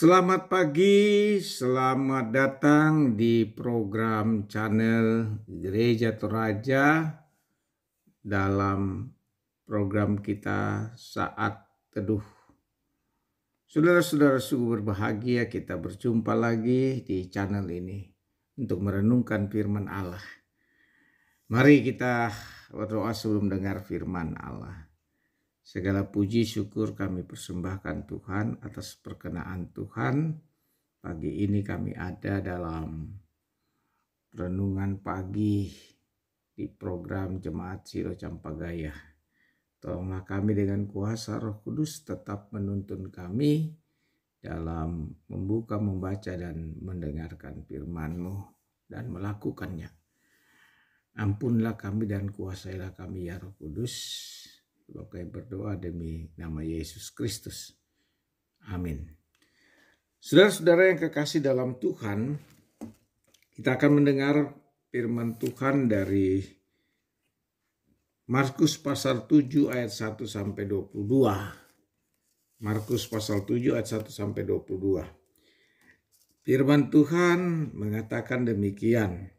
Selamat pagi, selamat datang di program channel Gereja Toraja dalam program kita Saat Teduh. Saudara-saudara sungguh berbahagia kita berjumpa lagi di channel ini untuk merenungkan firman Allah. Mari kita berdoa sebelum dengar firman Allah. Segala puji syukur kami persembahkan Tuhan atas perkenaan Tuhan. Pagi ini kami ada dalam renungan pagi di program Jemaat Silo Campagaya. Tolonglah kami dengan kuasa Roh Kudus tetap menuntun kami dalam membuka, membaca, dan mendengarkan firman-Mu dan melakukannya. Ampunlah kami dan kuasailah kami ya Roh Kudus. Sebab kami berdoa demi nama Yesus Kristus. Amin. Saudara-saudara yang kekasih dalam Tuhan, kita akan mendengar firman Tuhan dari Markus pasal 7 ayat 1 sampai 22. Markus pasal 7 ayat 1 sampai 22. Firman Tuhan mengatakan demikian.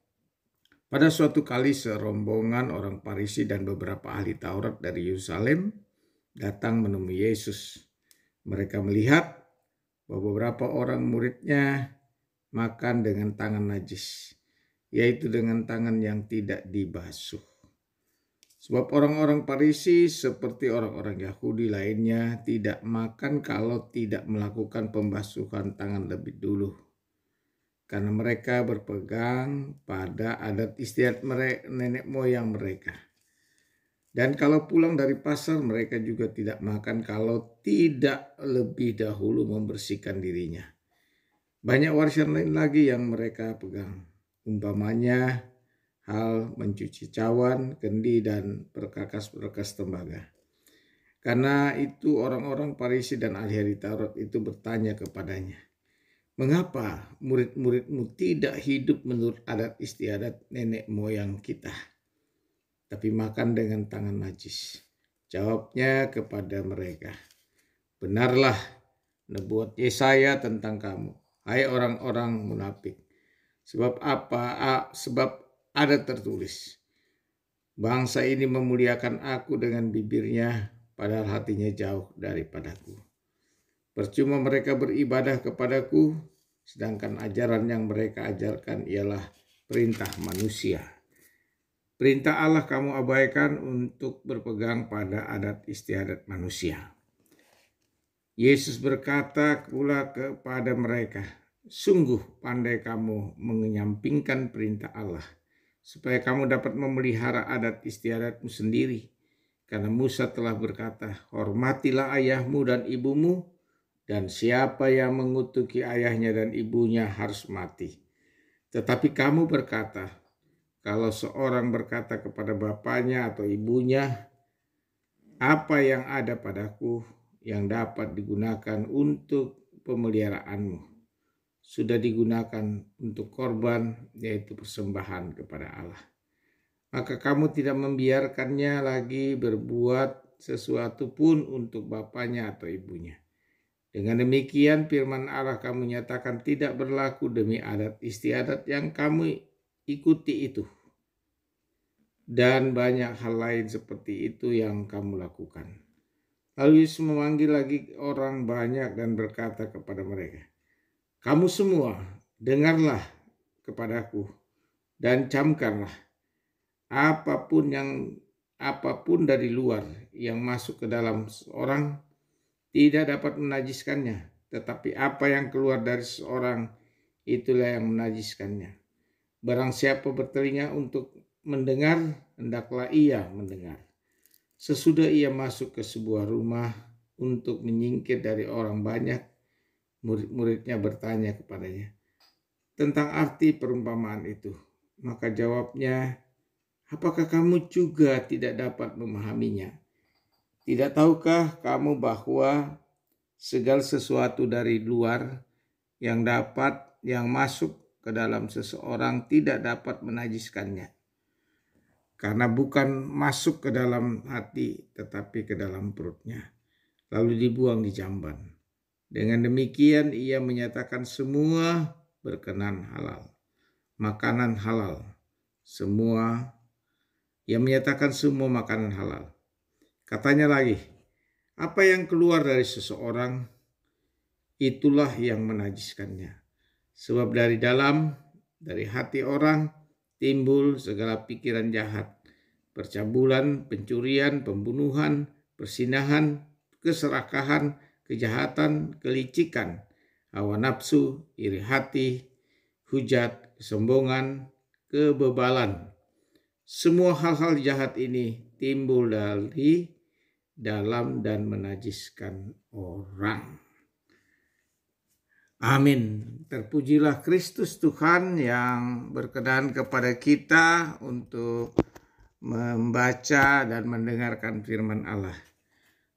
Pada suatu kali serombongan orang Farisi dan beberapa ahli Taurat dari Yerusalem datang menemui Yesus. Mereka melihat bahwa beberapa orang muridnya makan dengan tangan najis, yaitu dengan tangan yang tidak dibasuh. Sebab orang-orang Farisi seperti orang-orang Yahudi lainnya tidak makan kalau tidak melakukan pembasuhan tangan lebih dulu. Karena mereka berpegang pada adat istiadat nenek moyang mereka. Dan kalau pulang dari pasar mereka juga tidak makan kalau tidak lebih dahulu membersihkan dirinya. Banyak warisan lain lagi yang mereka pegang. Umpamanya hal mencuci cawan, kendi, dan perkakas-perkakas tembaga. Karena itu orang-orang Farisi dan ahli Taurat itu bertanya kepadanya, "Mengapa murid-muridmu tidak hidup menurut adat istiadat nenek moyang kita, tapi makan dengan tangan najis?" Jawabnya kepada mereka, "Benarlah nubuat Yesaya tentang kamu, hai orang-orang munafik. Sebab ada tertulis, bangsa ini memuliakan aku dengan bibirnya, padahal hatinya jauh daripadaku. Percuma mereka beribadah kepadaku, sedangkan ajaran yang mereka ajarkan ialah perintah manusia. Perintah Allah kamu abaikan untuk berpegang pada adat istiadat manusia." Yesus berkata pula kepada mereka, "Sungguh pandai kamu menyampingkan perintah Allah, supaya kamu dapat memelihara adat istiadatmu sendiri. Karena Musa telah berkata, hormatilah ayahmu dan ibumu, dan siapa yang mengutuki ayahnya dan ibunya harus mati. Tetapi kamu berkata, kalau seorang berkata kepada bapaknya atau ibunya, apa yang ada padaku yang dapat digunakan untuk pemeliharaanmu, sudah digunakan untuk korban, yaitu persembahan kepada Allah. Maka kamu tidak membiarkannya lagi berbuat sesuatu pun untuk bapaknya atau ibunya. Dengan demikian firman Allah kamu nyatakan tidak berlaku demi adat istiadat yang kamu ikuti itu. Dan banyak hal lain seperti itu yang kamu lakukan." Lalu Yesus memanggil lagi orang banyak dan berkata kepada mereka, "Kamu semua dengarlah kepadaku dan camkanlah. Apapun dari luar yang masuk ke dalam seorang tidak dapat menajiskannya, tetapi apa yang keluar dari seorang itulah yang menajiskannya. Barang siapa bertelinga untuk mendengar, hendaklah ia mendengar." Sesudah ia masuk ke sebuah rumah untuk menyingkir dari orang banyak, murid-muridnya bertanya kepadanya tentang arti perumpamaan itu. Maka jawabnya, "Apakah kamu juga tidak dapat memahaminya? Tidak tahukah kamu bahwa segala sesuatu dari luar yang masuk ke dalam seseorang tidak dapat menajiskannya? Karena bukan masuk ke dalam hati tetapi ke dalam perutnya, lalu dibuang di jamban. Dengan demikian ia menyatakan semua berkenan halal. Makanan halal. Ia menyatakan semua makanan halal. Katanya lagi, apa yang keluar dari seseorang, itulah yang menajiskannya. Sebab dari hati orang timbul segala pikiran jahat, percabulan, pencurian, pembunuhan, persinahan, keserakahan, kejahatan, kelicikan, hawa nafsu, iri hati, hujat, kesombongan, kebebalan. Semua hal-hal jahat ini timbul dari dalam dan menajiskan orang. Amin. Terpujilah Kristus Tuhan yang berkenan kepada kita untuk membaca dan mendengarkan firman Allah.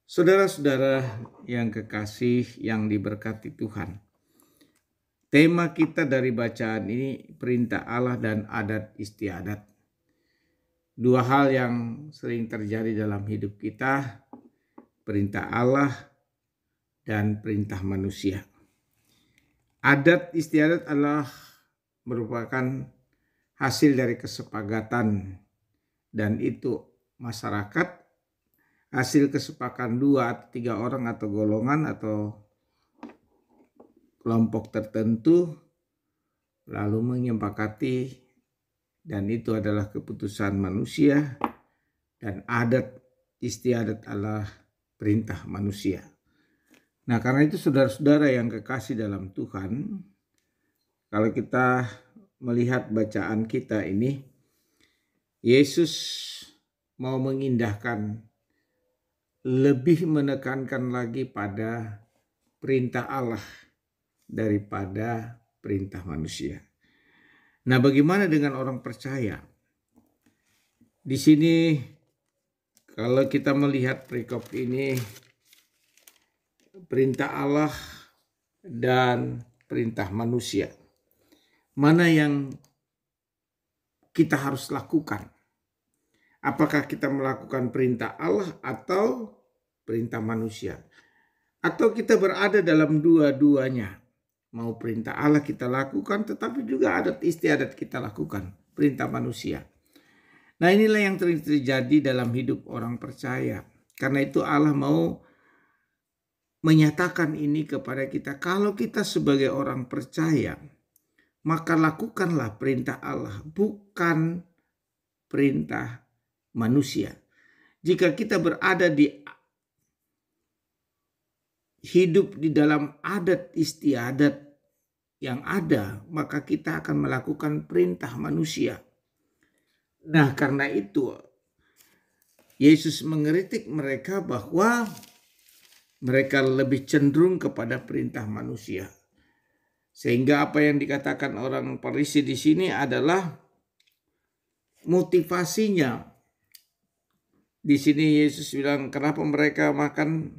Saudara-saudara yang kekasih yang diberkati Tuhan. Tema kita dari bacaan ini perintah Allah dan adat istiadat. Dua hal yang sering terjadi dalam hidup kita, perintah Allah dan perintah manusia. Adat istiadat adalah merupakan hasil dari kesepakatan, dan itu masyarakat, hasil kesepakatan 2-3 orang atau golongan atau kelompok tertentu lalu menyepakati, dan itu adalah keputusan manusia, dan adat istiadat adalah perintah manusia. Nah, karena itu saudara-saudara yang kekasih dalam Tuhan, kalau kita melihat bacaan kita ini, Yesus mau mengindahkan, lebih menekankan lagi pada perintah Allah daripada perintah manusia. Nah, bagaimana dengan orang percaya? Di sini kalau kita melihat perikop ini, perintah Allah dan perintah manusia, mana yang kita harus lakukan? Apakah kita melakukan perintah Allah atau perintah manusia? Atau kita berada dalam dua-duanya? Mau perintah Allah kita lakukan, tetapi juga adat istiadat kita lakukan, perintah manusia. Nah, inilah yang terjadi dalam hidup orang percaya. Karena itu Allah mau menyatakan ini kepada kita. Kalau kita sebagai orang percaya, maka lakukanlah perintah Allah, bukan perintah manusia. Jika kita berada hidup di dalam adat istiadat yang ada, maka kita akan melakukan perintah manusia. Nah, karena itu Yesus mengkritik mereka bahwa mereka lebih cenderung kepada perintah manusia. Sehingga apa yang dikatakan orang Farisi di sini adalah motivasinya. Di sini Yesus bilang, kenapa mereka makan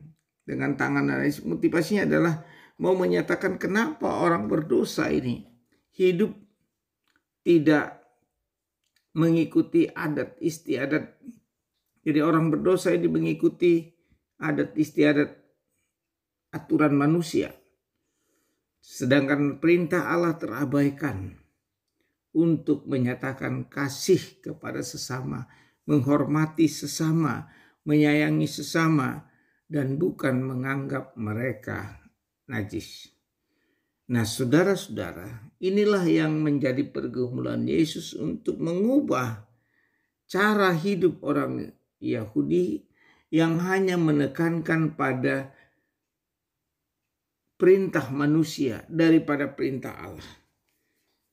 dengan tangan? Motivasinya adalah mau menyatakan kenapa orang berdosa ini hidup tidak mengikuti adat istiadat. Jadi orang berdosa ini mengikuti adat istiadat, aturan manusia. Sedangkan perintah Allah terabaikan untuk menyatakan kasih kepada sesama, menghormati sesama, menyayangi sesama, dan bukan menganggap mereka najis. Nah, saudara-saudara, inilah yang menjadi pergumulan Yesus untuk mengubah cara hidup orang Yahudi yang hanya menekankan pada perintah manusia daripada perintah Allah.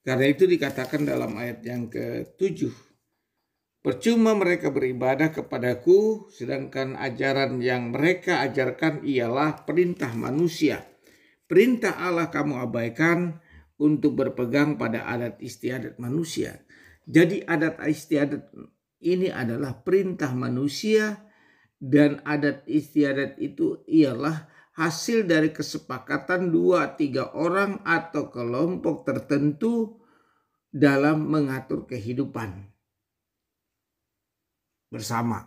Karena itu dikatakan dalam ayat yang ke-7, percuma mereka beribadah kepadaku, sedangkan ajaran yang mereka ajarkan ialah perintah manusia. Perintah Allah kamu abaikan untuk berpegang pada adat istiadat manusia. Jadi adat istiadat ini adalah perintah manusia, dan adat istiadat itu ialah hasil dari kesepakatan 2-3 orang atau kelompok tertentu dalam mengatur kehidupan bersama.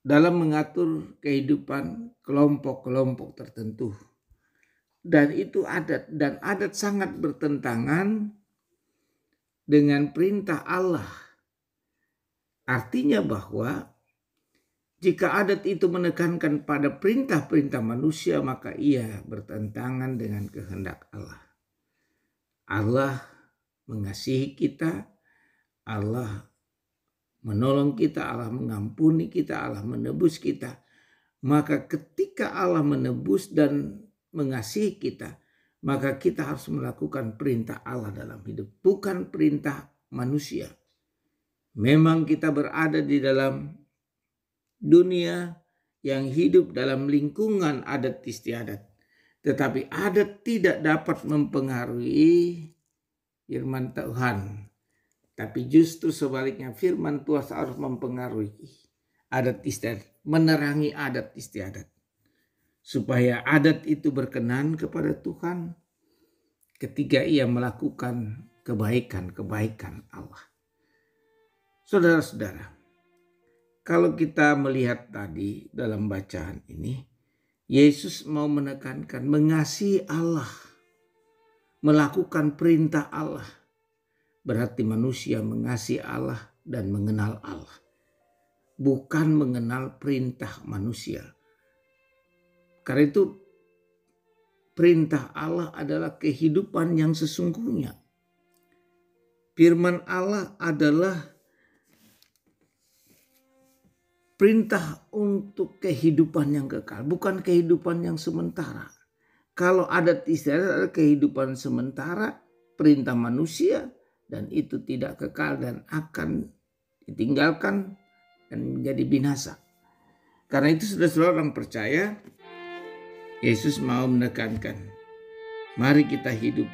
dalam mengatur kehidupan kelompok-kelompok tertentu. Dan itu adat, dan adat sangat bertentangan dengan perintah Allah. Artinya bahwa jika adat itu menekankan pada perintah-perintah manusia, maka ia bertentangan dengan kehendak Allah. Allah mengasihi kita, Allah menolong kita, Allah mengampuni kita, Allah menebus kita. Maka ketika Allah menebus dan mengasihi kita, maka kita harus melakukan perintah Allah dalam hidup, bukan perintah manusia. Memang kita berada di dalam dunia yang hidup dalam lingkungan adat istiadat, tetapi adat tidak dapat mempengaruhi firman Tuhan. Tapi justru sebaliknya, firman Tuhan harus mempengaruhi adat istiadat, menerangi adat istiadat, supaya adat itu berkenan kepada Tuhan ketika ia melakukan kebaikan-kebaikan Allah. Saudara-saudara, kalau kita melihat tadi dalam bacaan ini, Yesus mau menekankan mengasihi Allah, melakukan perintah Allah. Berarti manusia mengasihi Allah dan mengenal Allah, bukan mengenal perintah manusia. Karena itu perintah Allah adalah kehidupan yang sesungguhnya. Firman Allah adalah perintah untuk kehidupan yang kekal, bukan kehidupan yang sementara. Kalau adat istiadat adalah kehidupan sementara, perintah manusia, dan itu tidak kekal dan akan ditinggalkan dan menjadi binasa. Karena itu saudara-saudara orang percaya, Yesus mau menekankan, mari kita hidup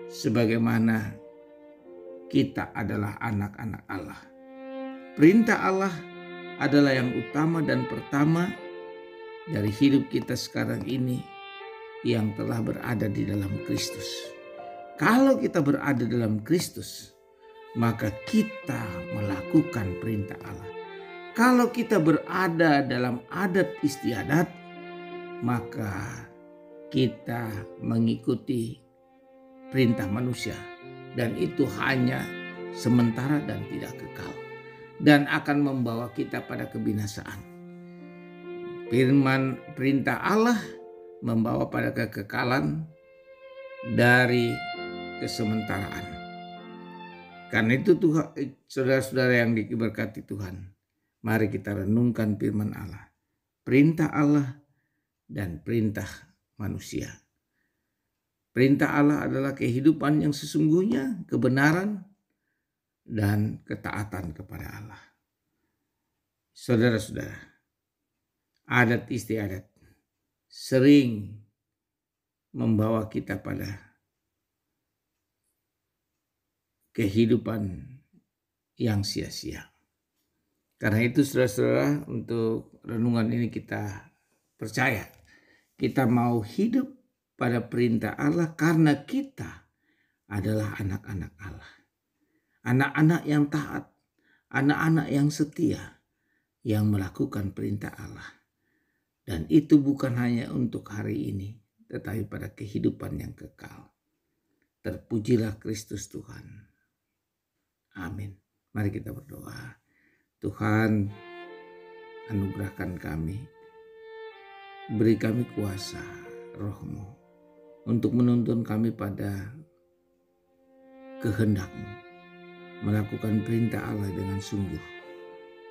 sebagaimana kita adalah anak-anak Allah. Perintah Allah adalah yang utama dan pertama dari hidup kita sekarang ini yang telah berada di dalam Kristus. Kalau kita berada dalam Kristus, maka kita melakukan perintah Allah. Kalau kita berada dalam adat istiadat, maka kita mengikuti perintah manusia, dan itu hanya sementara dan tidak kekal, dan akan membawa kita pada kebinasaan. Firman perintah Allah membawa pada kekekalan dari kesementaraan. Karena itu Tuhan, saudara-saudara yang diberkati Tuhan, mari kita renungkan firman Allah, perintah Allah dan perintah manusia. Perintah Allah adalah kehidupan yang sesungguhnya, kebenaran dan ketaatan kepada Allah. Saudara-saudara, adat istiadat sering membawa kita pada kehidupan yang sia-sia. Karena itu saudara-saudara, untuk renungan ini kita percaya kita mau hidup pada perintah Allah karena kita adalah anak-anak Allah. Anak-anak yang taat, anak-anak yang setia, yang melakukan perintah Allah. Dan itu bukan hanya untuk hari ini, tetapi pada kehidupan yang kekal. Terpujilah Kristus Tuhan. Amin. Mari kita berdoa. Tuhan, anugerahkan kami, beri kami kuasa Roh-Mu untuk menuntun kami pada kehendak-Mu, melakukan perintah Allah dengan sungguh,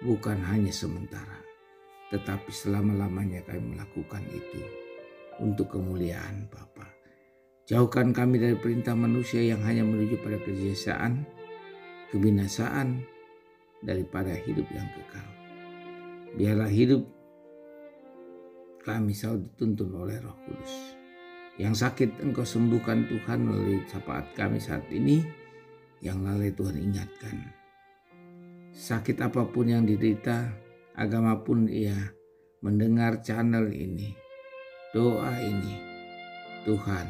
bukan hanya sementara, tetapi selama-lamanya kami melakukan itu untuk kemuliaan Bapa. Jauhkan kami dari perintah manusia yang hanya menuju pada kebiasaan, kebinasaan, daripada hidup yang kekal. Biarlah hidup kami selalu dituntun oleh Roh Kudus. Yang sakit Engkau sembuhkan Tuhan melalui sapaan kami saat ini. Yang lalai Tuhan ingatkan. Sakit apapun yang diderita, agama pun ia mendengar channel ini, doa ini, Tuhan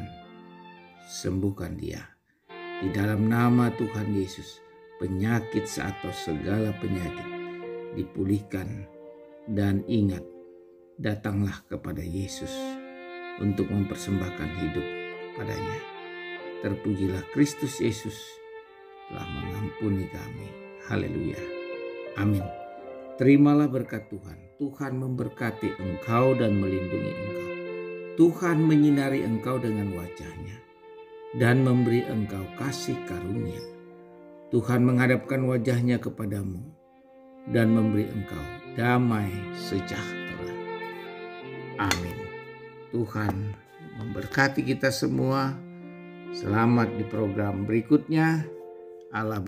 sembuhkan dia. Di dalam nama Tuhan Yesus, penyakit atau segala penyakit dipulihkan Dan ingat, datanglah kepada Yesus untuk mempersembahkan hidup padanya. Terpujilah Kristus Yesus telah mengampuni kami. Haleluya. Amin. Terimalah berkat Tuhan. Tuhan memberkati engkau dan melindungi engkau. Tuhan menyinari engkau dengan wajah-Nya dan memberi engkau kasih karunia. Tuhan menghadapkan wajah-Nya kepadamu dan memberi engkau damai sejahtera. Amin. Tuhan memberkati kita semua. Selamat di program berikutnya. Allah